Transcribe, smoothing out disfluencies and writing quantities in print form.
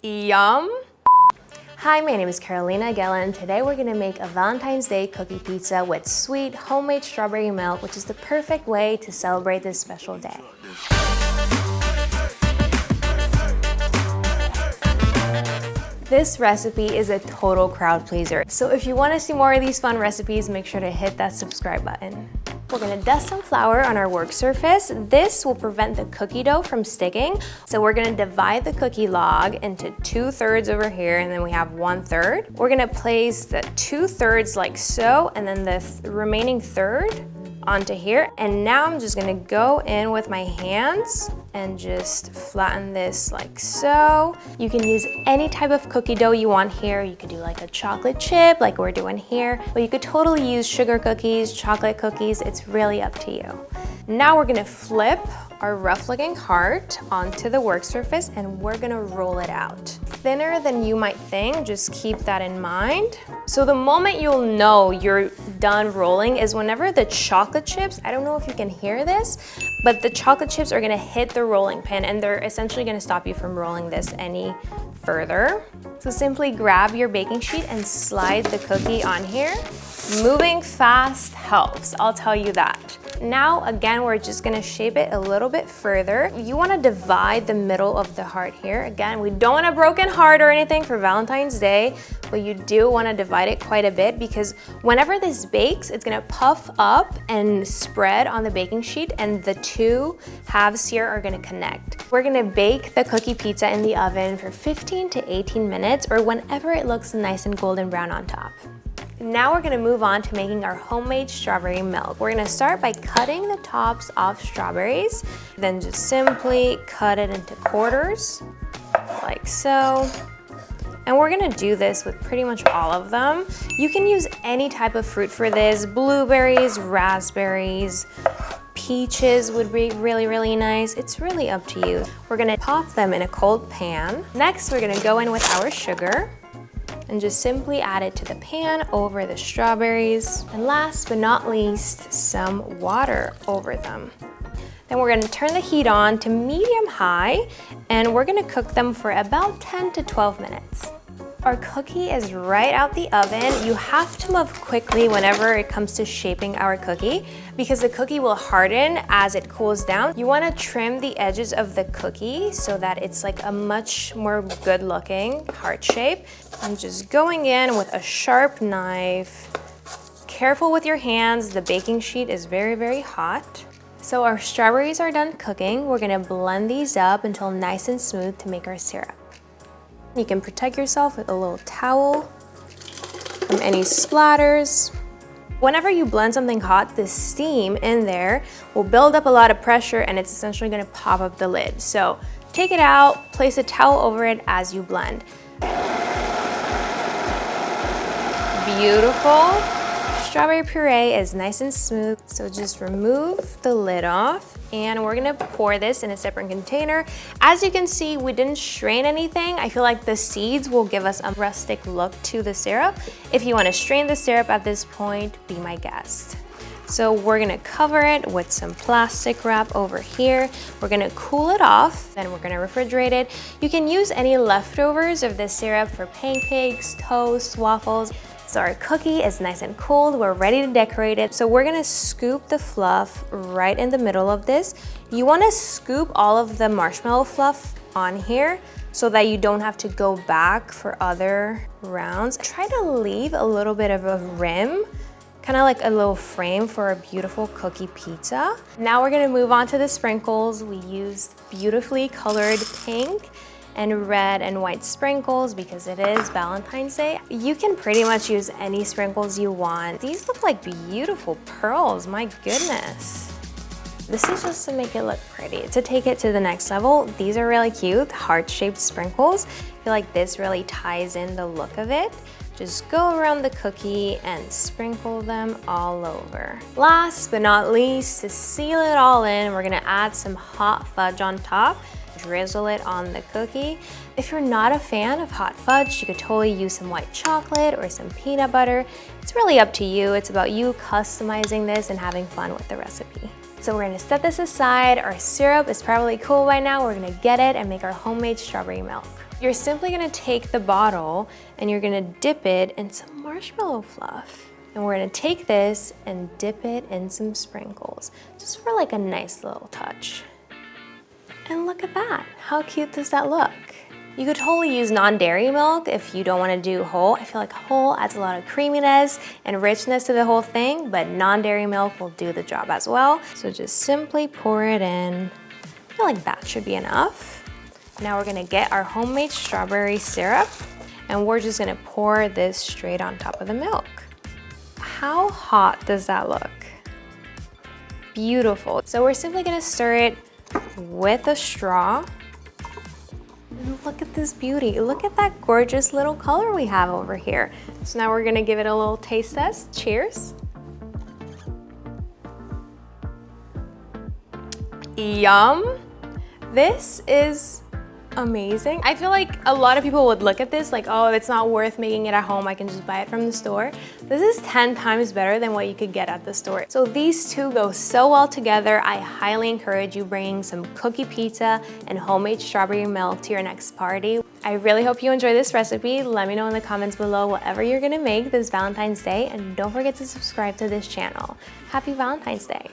Yum! Hi, my name is Carolina Gelen. Today we're gonna make a Valentine's Day cookie pizza with sweet homemade strawberry milk, which is the perfect way to celebrate this special day. This recipe is a total crowd pleaser. So if you wanna see more of these fun recipes, make sure to hit that subscribe button. We're gonna dust some flour on our work surface. This will prevent the cookie dough from sticking. So we're gonna divide the cookie log into 2/3 over here, and then we have 1/3. We're gonna place the 2/3 like so, and then the remaining third onto here. And now I'm just gonna go in with my hands and just flatten this like so. You can use any type of cookie dough you want here. You could do like a chocolate chip like we're doing here, but you could totally use sugar cookies, chocolate cookies. It's really up to you. Now we're gonna flip our rough looking heart onto the work surface and we're gonna roll it out. Thinner than you might think, just keep that in mind. So the moment you'll know you're done rolling is whenever the chocolate chips, I don't know if you can hear this, but the chocolate chips are gonna hit the rolling pin and they're essentially gonna stop you from rolling this any further. So simply grab your baking sheet and slide the cookie on here. Moving fast helps, I'll tell you that. Now, again, we're just gonna shape it a little bit further. You wanna divide the middle of the heart here. Again, we don't want a broken heart or anything for Valentine's Day, but you do wanna divide it quite a bit because whenever this bakes, it's gonna puff up and spread on the baking sheet and the two halves here are gonna connect. We're gonna bake the cookie pizza in the oven for 15 to 18 minutes or whenever it looks nice and golden brown on top. Now we're gonna move on to making our homemade strawberry milk. We're gonna start by cutting the tops off strawberries, then just simply cut it into quarters, like so. And we're gonna do this with pretty much all of them. You can use any type of fruit for this, blueberries, raspberries, peaches would be really, really nice. It's really up to you. We're gonna pop them in a cold pan. Next, we're gonna go in with our sugar and just simply add it to the pan over the strawberries. And last but not least, some water over them. Then we're gonna turn the heat on to medium high and we're gonna cook them for about 10 to 12 minutes. Our cookie is right out the oven. You have to move quickly whenever it comes to shaping our cookie because the cookie will harden as it cools down. You wanna trim the edges of the cookie so that it's like a much more good looking heart shape. I'm just going in with a sharp knife. Careful with your hands, the baking sheet is very, very hot. So our strawberries are done cooking. We're gonna blend these up until nice and smooth to make our syrup. You can protect yourself with a little towel from any splatters. Whenever you blend something hot, the steam in there will build up a lot of pressure and it's essentially gonna pop up the lid. So take it out, place a towel over it as you blend. Beautiful. Strawberry puree is nice and smooth, so just remove the lid off and we're gonna pour this in a separate container. As you can see, we didn't strain anything. I feel like the seeds will give us a rustic look to the syrup. If you wanna strain the syrup at this point, be my guest. So we're gonna cover it with some plastic wrap over here. We're gonna cool it off, then we're gonna refrigerate it. You can use any leftovers of this syrup for pancakes, toast, waffles. So our cookie is nice and cold, we're ready to decorate it. So we're gonna scoop the fluff right in the middle of this. You wanna scoop all of the marshmallow fluff on here so that you don't have to go back for other rounds. Try to leave a little bit of a rim, kind of like a little frame for a beautiful cookie pizza. Now we're gonna move on to the sprinkles. We used beautifully colored pink and red and white sprinkles because it is Valentine's Day. You can pretty much use any sprinkles you want. These look like beautiful pearls, my goodness. This is just to make it look pretty. To take it to the next level, these are really cute, heart-shaped sprinkles. I feel like this really ties in the look of it. Just go around the cookie and sprinkle them all over. Last but not least, to seal it all in, we're gonna add some hot fudge on top. Drizzle it on the cookie. If you're not a fan of hot fudge, you could totally use some white chocolate or some peanut butter. It's really up to you. It's about you customizing this and having fun with the recipe. So we're gonna set this aside. Our syrup is probably cool by now. We're gonna get it and make our homemade strawberry milk. You're simply gonna take the bottle and you're gonna dip it in some marshmallow fluff. And we're gonna take this and dip it in some sprinkles, just for like a nice little touch. And look at that, how cute does that look? You could totally use non-dairy milk if you don't wanna do whole. I feel like whole adds a lot of creaminess and richness to the whole thing, but non-dairy milk will do the job as well. So just simply pour it in. I feel like that should be enough. Now we're gonna get our homemade strawberry syrup and we're just gonna pour this straight on top of the milk. How hot does that look? Beautiful. So we're simply gonna stir it with a straw. And look at this beauty. Look at that gorgeous little color we have over here. So now we're gonna give it a little taste test. Cheers. Yum. This is amazing. I feel like a lot of people would look at this like, oh, it's not worth making it at home. I can just buy it from the store. This is 10 times better than what you could get at the store. So these two go so well together. I highly encourage you bringing some cookie pizza and homemade strawberry milk to your next party. I really hope you enjoy this recipe. Let me know in the comments below whatever you're gonna make this Valentine's Day, and don't forget to subscribe to this channel. Happy Valentine's Day.